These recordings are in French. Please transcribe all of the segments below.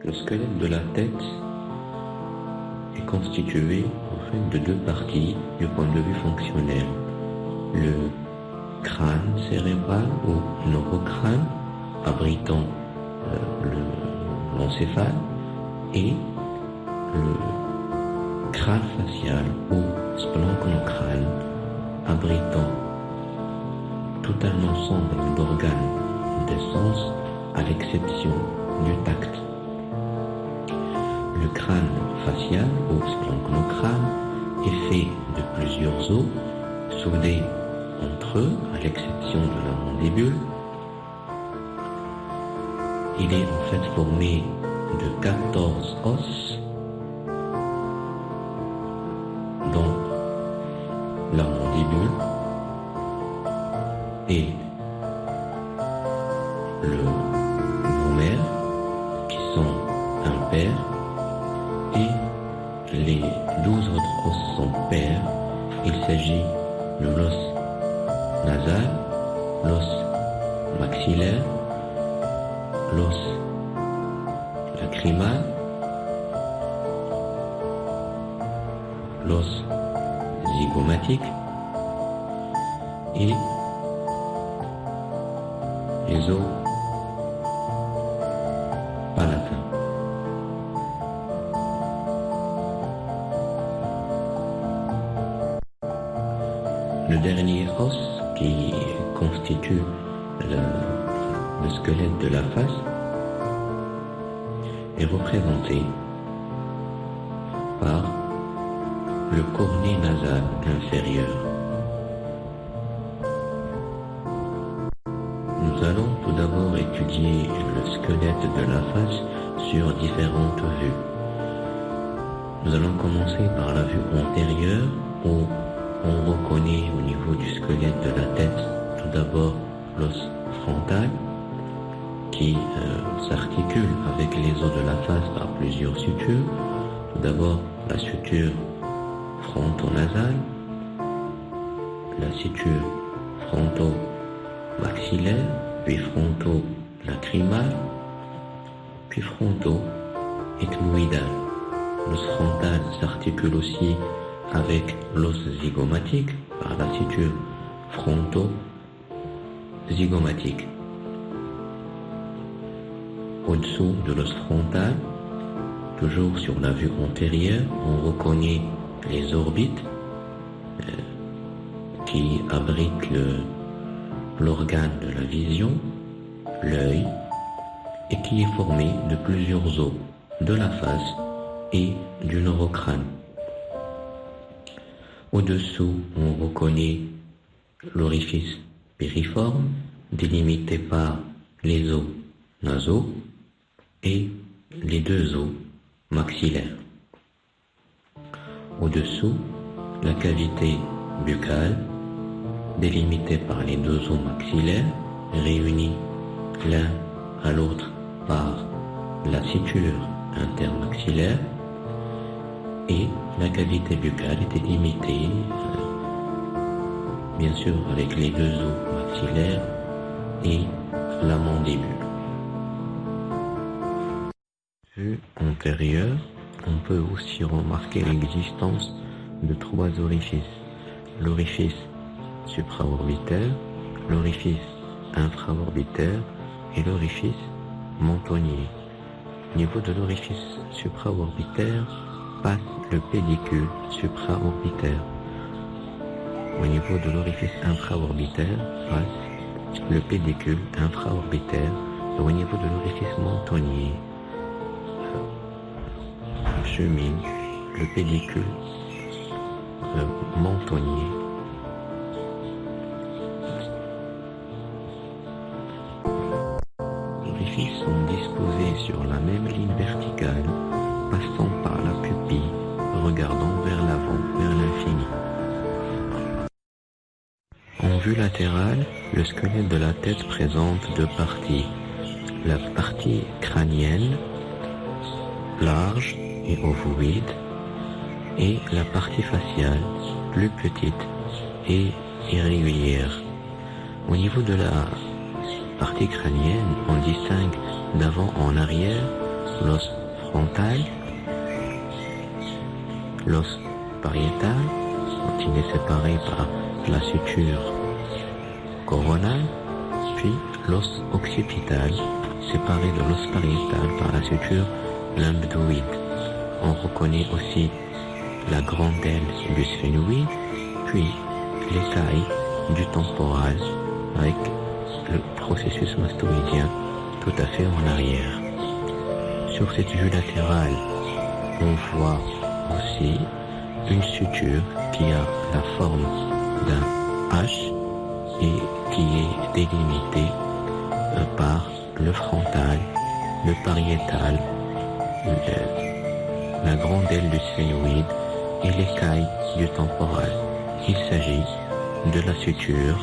Le squelette de la tête est constitué en fait de deux parties du point de vue fonctionnel. Le crâne cérébral ou neurocrâne abritant l'encéphale et le crâne facial ou splanchnocrine abritant tout un ensemble d'organes des sens à l'exception du tact. Le crâne facial ou splanchnocrine est fait de plusieurs os soudés entre eux à l'exception de la mandibule. Il est en fait formé de 14 os dont la mandibule et le molaire qui sont impairs et les 12 autres os sont pairs. Il s'agit de l'os nasal, l'os maxillaire, l'os lacrymal, l'os zygomatique et les os palatins. Le dernier os qui constitue le squelette de la face est représenté par le cornet nasal inférieur. Nous allons tout d'abord étudier le squelette de la face sur différentes vues. Nous allons commencer par la vue antérieure où on reconnaît au niveau du squelette de la tête tout d'abord l'os frontal qui s'articule avec les os de la face par plusieurs sutures. Tout d'abord la suture frontonasale, la suture fronto-maxillaire, puis fronto-lacrymale, puis fronto-ethmoïdale. L'os frontal s'articule aussi avec l'os zygomatique par la suture fronto-zygomatique. Au-dessous de l'os frontal, toujours sur la vue antérieure, on reconnaît les orbites qui abritent l'organe de la vision, l'œil, et qui est formé de plusieurs os de la face et du neurocrâne. Au-dessous, on reconnaît l'orifice piriforme, délimité par les os nasaux et les deux os maxillaires. Au-dessous, la cavité buccale, délimitée par les deux os maxillaires, réunis l'un à l'autre par la suture intermaxillaire, et la cavité buccale était limitée, bien sûr, avec les deux os maxillaires et la mandibule. Vue antérieure, on peut aussi remarquer l'existence de trois orifices. L'orifice supraorbitaire, l'orifice infraorbitaire et l'orifice mentonnier. Au niveau de l'orifice supraorbitaire passe le pédicule supraorbitaire. Au niveau de l'orifice infraorbitaire passe le pédicule infraorbitaire. Et au niveau de l'orifice mentonnier chemine le pédicule mentonnier. Les orifices sont disposés sur la même ligne verticale, passant par la pupille, regardant vers l'avant, vers l'infini. En vue latérale, le squelette de la tête présente deux parties. La partie crânienne, large et ovoïde, et la partie faciale, plus petite et irrégulière. Au niveau de la partie crânienne, on distingue d'avant en arrière l'os frontal, l'os pariétal, quand il est séparé par la suture coronale, puis l'os occipital, séparé de l'os pariétal par la suture lambdoïde. On reconnaît aussi la grande aile du sphénoïde, puis l'écaille du temporal avec le processus mastoïdien tout à fait en arrière. Sur cette vue latérale, on voit aussi une suture qui a la forme d'un H et qui est délimitée par le frontal, le pariétal, la grande aile du sphénoïde et l'écaille du temporal. Il s'agit de la suture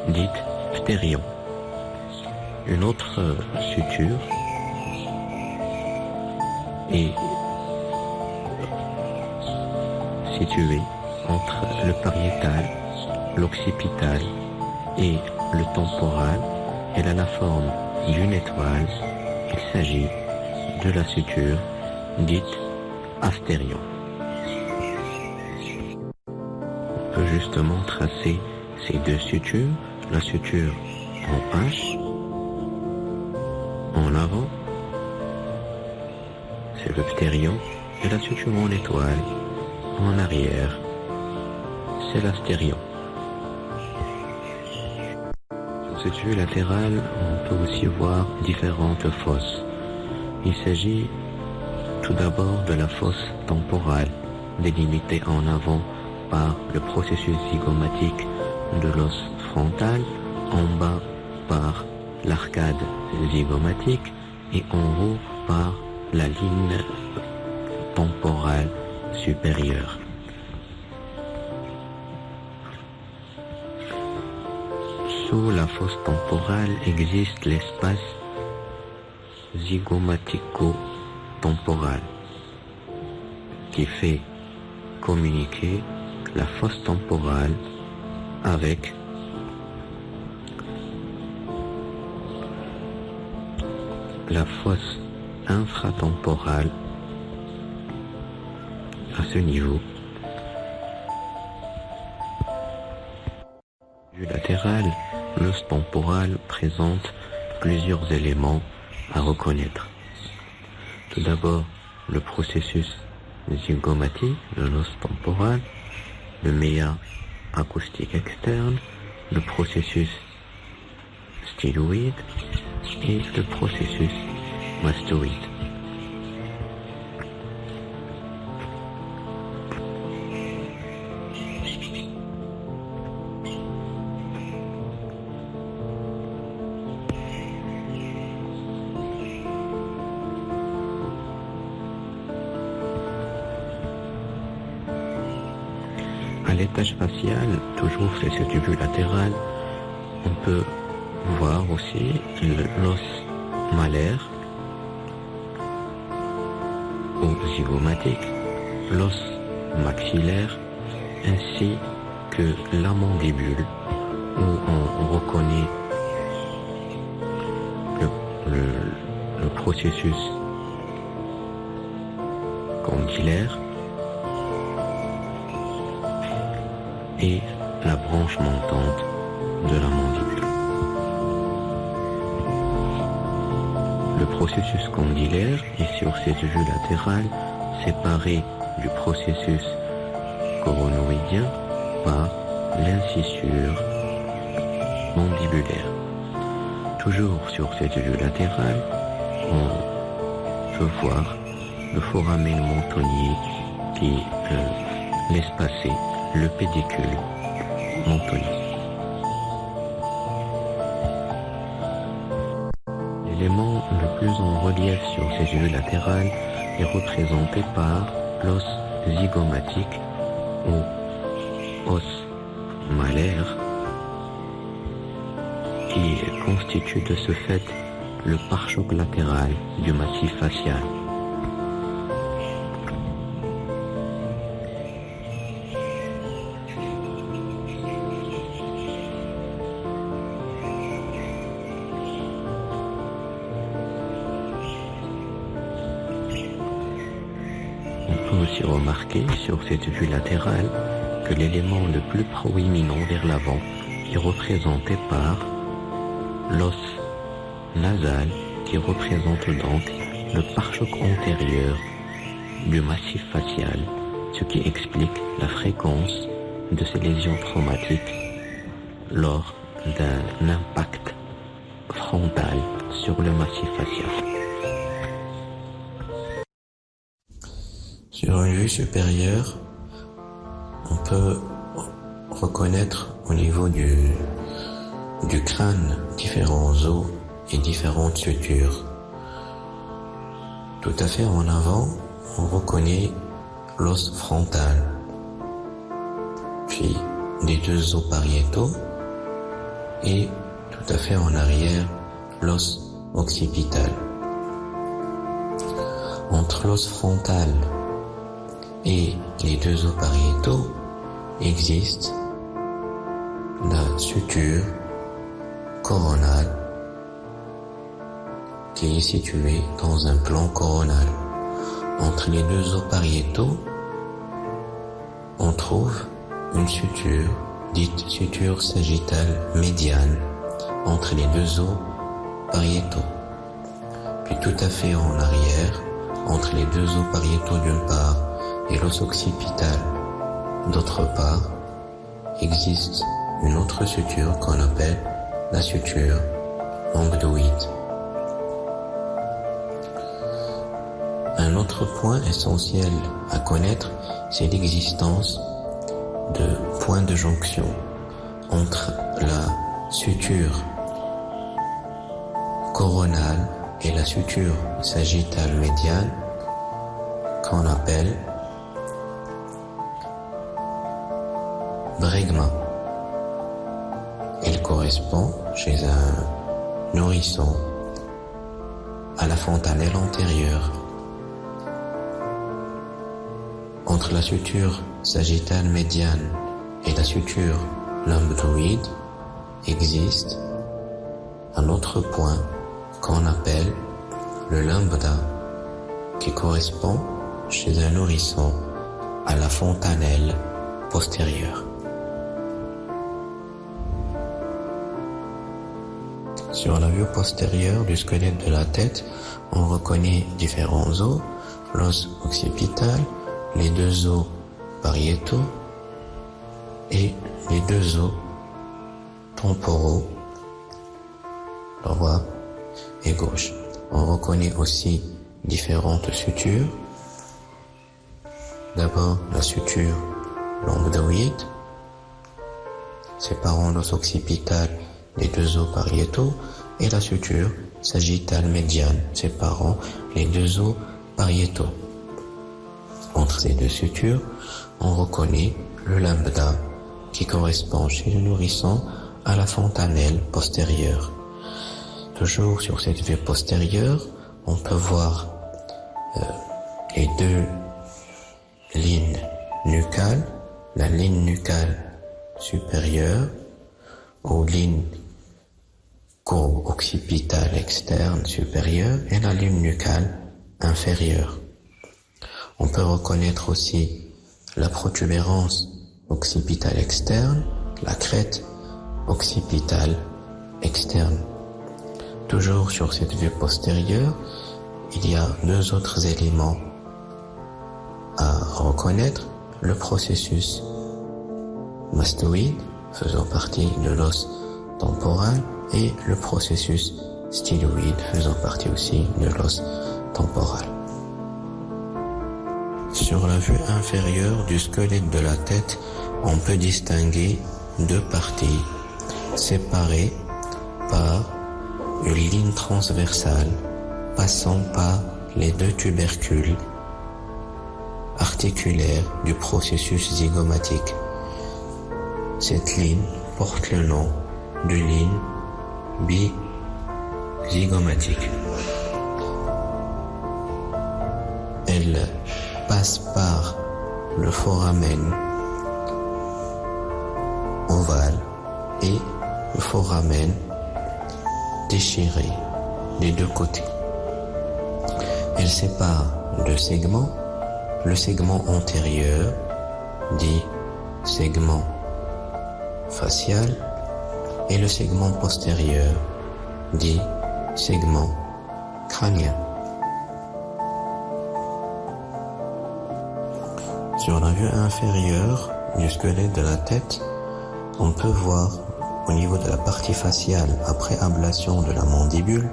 dite ptérion. Une autre suture est située entre le pariétal, l'occipital et le temporal. Elle a la forme d'une étoile. Il s'agit de la suture dite astérion. On peut justement tracer ces deux sutures, la suture en H, en avant, c'est le ptérion, et la suture en étoile, en arrière, c'est l'astérion. Sur cette vue latérale, on peut aussi voir différentes fosses. Il s'agit tout d'abord de la fosse temporale, délimitée en avant par le processus zygomatique de l'os frontal, en bas par l'arcade zygomatique et en haut par la ligne temporale supérieure. Sous la fosse temporale existe l'espace zygomatico-temporal qui fait communiquer la fosse temporale avec la fosse infratemporale à ce niveau. Vue latérale, l'os temporal présente plusieurs éléments à reconnaître. Tout d'abord, le processus zygomatique de l'os temporal, le méa acoustique externe, le processus styloïde et le processus mastoïde. À l'étage facial, toujours c'est cette vue latérale, on peut voir aussi l'os malaire ou zygomatique, l'os maxillaire ainsi que la mandibule où on reconnaît le processus condylaire et la branche montante de la mandibule. Le processus condylaire est sur cette vue latérale séparé du processus coronoïdien par l'incisure mandibulaire. Toujours sur cette vue latérale, on peut voir le foramen mentonnier qui laisse passer le pédicule mentonnier. L'élément le plus en relief sur ces vues latérales est représenté par l'os zygomatique ou os malaire qui constitue de ce fait le pare-choc latéral du massif facial. peut aussi remarquer sur cette vue latérale que l'élément le plus proéminent vers l'avant est représenté par l'os nasal qui représente donc le pare-choc antérieur du massif facial, ce qui explique la fréquence de ces lésions traumatiques lors d'un impact frontal sur le massif facial. Sur une vue supérieure, on peut reconnaître au niveau du crâne différents os et différentes sutures. Tout à fait en avant, on reconnaît l'os frontal, puis les deux os pariétaux et tout à fait en arrière, l'os occipital. Entre l'os frontal et les deux os pariétaux existe la suture coronale qui est située dans un plan coronal. Entre les deux os pariétaux, on trouve une suture dite suture sagittale médiane entre les deux os pariétaux. Puis tout à fait en arrière, entre les deux os pariétaux d'une part et l'os occipital d'autre part, existe une autre suture qu'on appelle la suture lambdoïde. Un autre point essentiel à connaître, c'est l'existence de points de jonction entre la suture coronale et la suture sagittale médiane qu'on appelle bregma. Il correspond chez un nourrisson à la fontanelle antérieure. Entre la suture sagittale médiane et la suture lambdoïde existe un autre point qu'on appelle le lambda qui correspond chez un nourrisson à la fontanelle postérieure. Sur la vue postérieure du squelette de la tête, on reconnaît différents os, l'os occipital, les deux os pariétaux et les deux os temporaux, droit et gauche. On reconnaît aussi différentes sutures. D'abord la suture lambdoïde, séparant l'os occipital des deux os pariétaux, et la suture sagittale médiane, séparant les deux os pariétaux. Entre ces deux sutures, on reconnaît le lambda qui correspond chez le nourrisson à la fontanelle postérieure. Toujours sur cette vue postérieure, on peut voir les deux lignes nucales, la ligne nucale supérieure ou ligne co-occipitale externe supérieure et la ligne nucale inférieure. On peut reconnaître aussi la protubérance occipitale externe, la crête occipitale externe. Toujours sur cette vue postérieure, il y a deux autres éléments à reconnaître, le processus mastoïde, faisant partie de l'os temporal, et le processus styloïde, faisant partie aussi de l'os temporal. Sur la vue inférieure du squelette de la tête, on peut distinguer deux parties séparées par une ligne transversale passant par les deux tubercules articulaires du processus zygomatique. Cette ligne porte le nom de ligne bizygomatique. Elle passe par le foramen ovale et le foramen déchiré des deux côtés. Elle sépare deux segments, le segment antérieur, dit segment facial, et le segment postérieur, dit segment crânien. Sur la vue inférieure du squelette de la tête, on peut voir au niveau de la partie faciale après ablation de la mandibule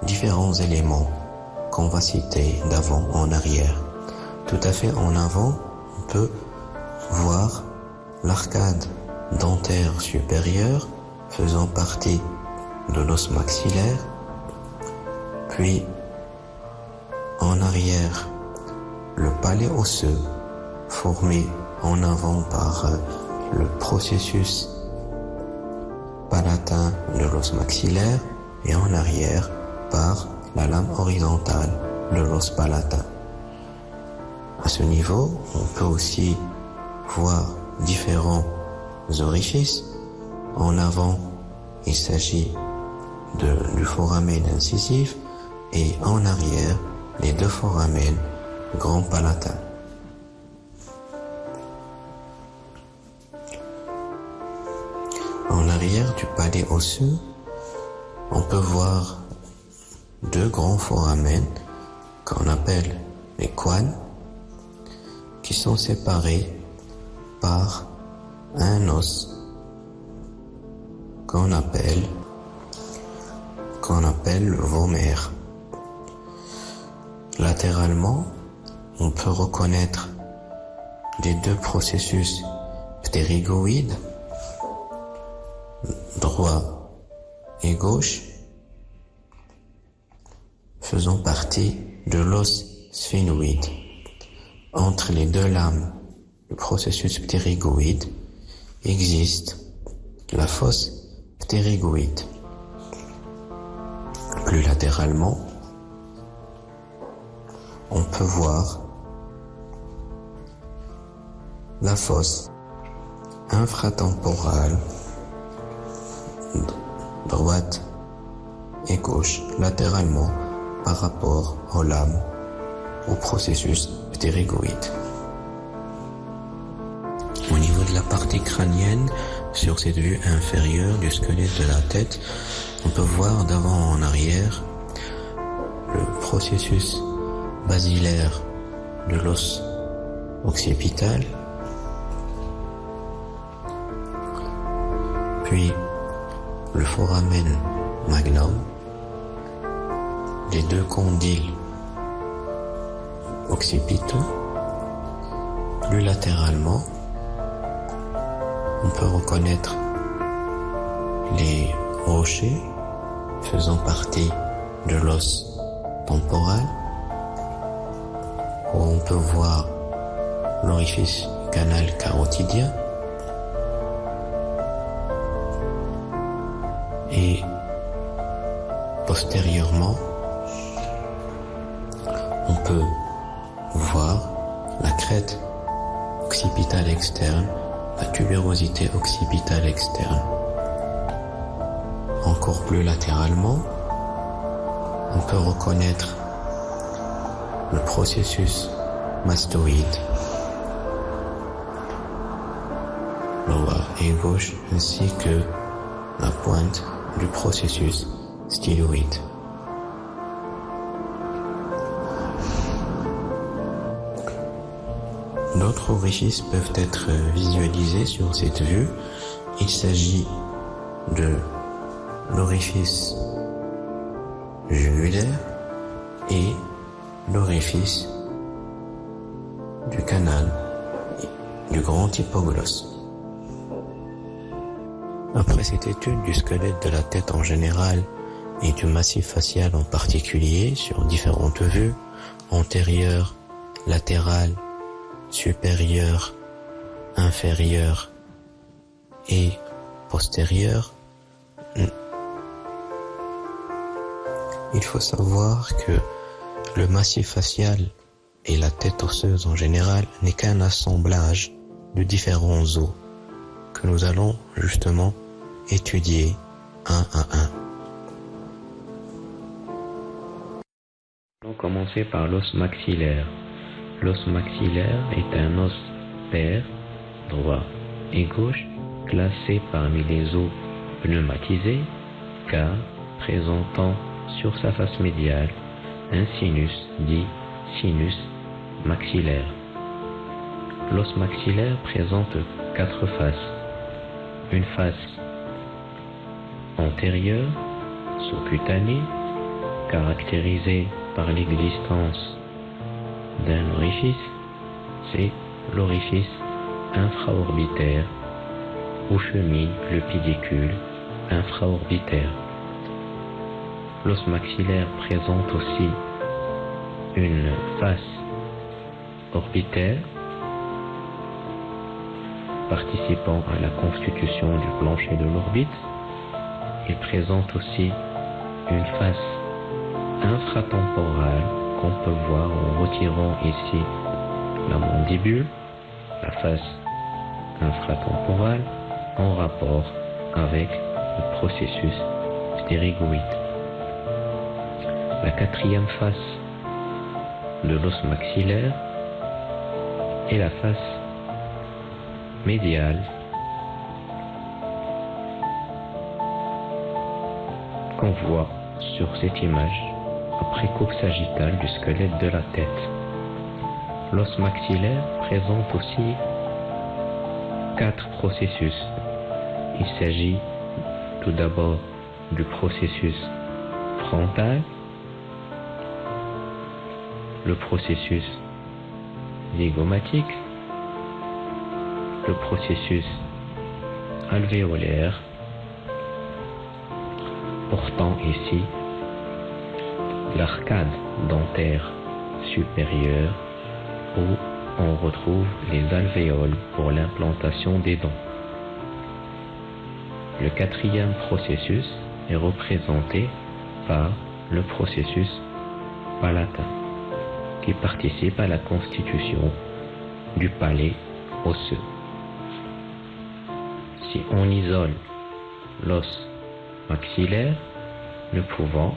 différents éléments qu'on va citer d'avant en arrière. Tout à fait en avant, on peut voir l'arcade dentaire supérieure faisant partie de l'os maxillaire, puis en arrière le palais osseux formé en avant par le processus palatin de l'os maxillaire et en arrière par la lame horizontale de l'os palatin. À ce niveau, on peut aussi voir différents orifices. En avant, il s'agit du foramen incisif et en arrière, les deux foramens grand palatin. En arrière du palais osseux, on peut voir deux grands foramen qu'on appelle les couannes, qui sont séparés par un os qu'on appelle le vomère. Latéralement, on peut reconnaître les deux processus ptérygoïdes, droit et gauche, faisant partie de l'os sphénoïde. Entre les deux lames du processus ptérygoïde existe la fosse ptérygoïde. Plus latéralement, on peut voir la fosse infratemporale, droite et gauche, latéralement par rapport aux lames, au processus ptérygoïde. Au niveau de la partie crânienne, sur cette vue inférieure du squelette de la tête, on peut voir d'avant en arrière le processus basilaire de l'os occipital, puis le foramen magnum, les deux condyles occipitaux. Plus latéralement, on peut reconnaître les rochers faisant partie de l'os temporal, où on peut voir l'orifice du canal carotidien et postérieurement on peut voir la crête occipitale externe, la tubérosité occipitale externe. Encore plus latéralement, on peut reconnaître le processus mastoïde, droit et gauche, ainsi que la pointe du processus styloïde. D'autres orifices peuvent être visualisés sur cette vue. Il s'agit de l'orifice jugulaire et l'orifice du canal du grand hypoglosse. Après cette étude du squelette de la tête en général et du massif facial en particulier sur différentes vues, antérieures, latérales, supérieures, inférieures et postérieures, il faut savoir que le massif facial et la tête osseuse en général n'est qu'un assemblage de différents os que nous allons justement étudier un à un. Nous allons commencer par l'os maxillaire. L'os maxillaire est un os pair, droit et gauche, classé parmi les os pneumatisés, car présentant sur sa face médiale un sinus dit sinus maxillaire. L'os maxillaire présente 4 faces. Une face antérieure, sous-cutanée, caractérisée par l'existence d'un orifice, c'est l'orifice infraorbitaire où chemine le pédicule infraorbitaire. L'os maxillaire présente aussi une face orbitaire participant à la constitution du plancher de l'orbite. Il présente aussi une face infratemporale qu'on peut voir en retirant ici la mandibule, la face infratemporale en rapport avec le processus stérygoïde. La 4e face de l'os maxillaire est la face médiale qu'on voit sur cette image après coupe sagittale du squelette de la tête. L'os maxillaire présente aussi 4 processus. Il s'agit tout d'abord du processus frontal, le processus zygomatique, le processus alvéolaire, portant ici l'arcade dentaire supérieure où on retrouve les alvéoles pour l'implantation des dents. Le 4e processus est représenté par le processus palatin qui participe à la constitution du palais osseux. Si on isole l'os maxillaire, nous pouvons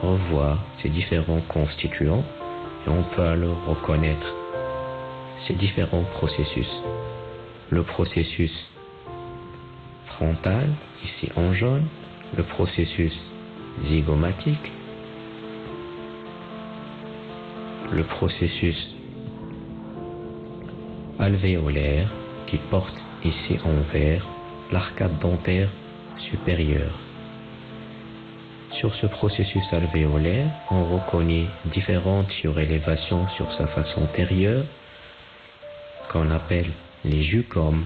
revoir ces différents constituants et on peut alors reconnaître ces différents processus. Le processus frontal, ici en jaune, le processus zygomatique, le processus alvéolaire qui porte ici en vert l'arcade dentaire supérieure. Sur ce processus alvéolaire, on reconnaît différentes surélévations sur sa face antérieure qu'on appelle les jugomes.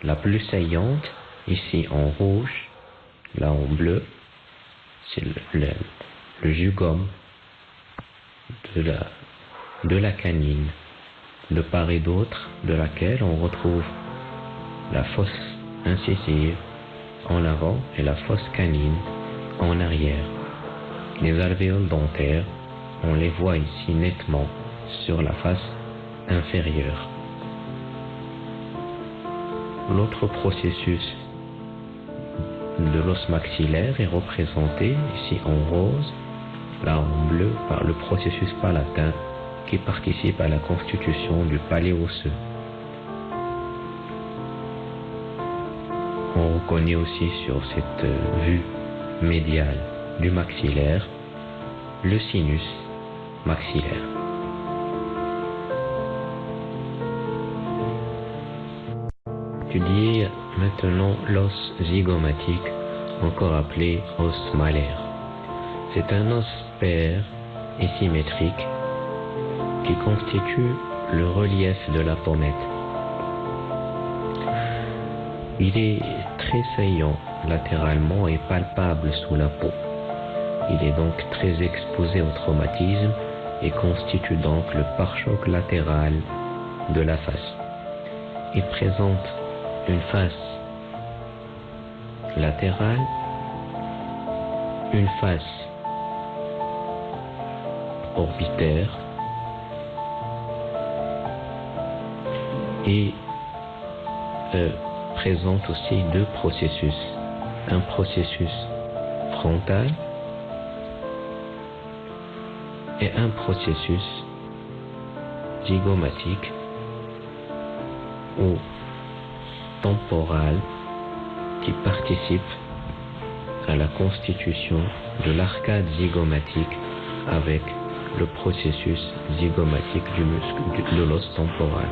La plus saillante, ici en rouge, là en bleu, c'est le jugome de la canine, de part et d'autre de laquelle on retrouve la fosse incisive en avant et la fosse canine en arrière. Les alvéoles dentaires, on les voit ici nettement sur la face inférieure. L'autre processus de l'os maxillaire est représenté ici en rose, là en bleu par le processus palatin qui participe à la constitution du palais osseux. On reconnaît aussi sur cette vue médiale du maxillaire le sinus maxillaire. Étudier maintenant l'os zygomatique, encore appelé os malaire. C'est un os pair et symétrique qui constitue le relief de la pommette. Il est très saillant latéralement et palpable sous la peau. Il est donc très exposé au traumatisme et constitue donc le pare-choc latéral de la face. Il présente une face latérale, une face orbitaire et présente aussi 2 processus. Un processus frontal et un processus zygomatique ou temporal qui participe à la constitution de l'arcade zygomatique avec le processus zygomatique du muscle de l'os temporal.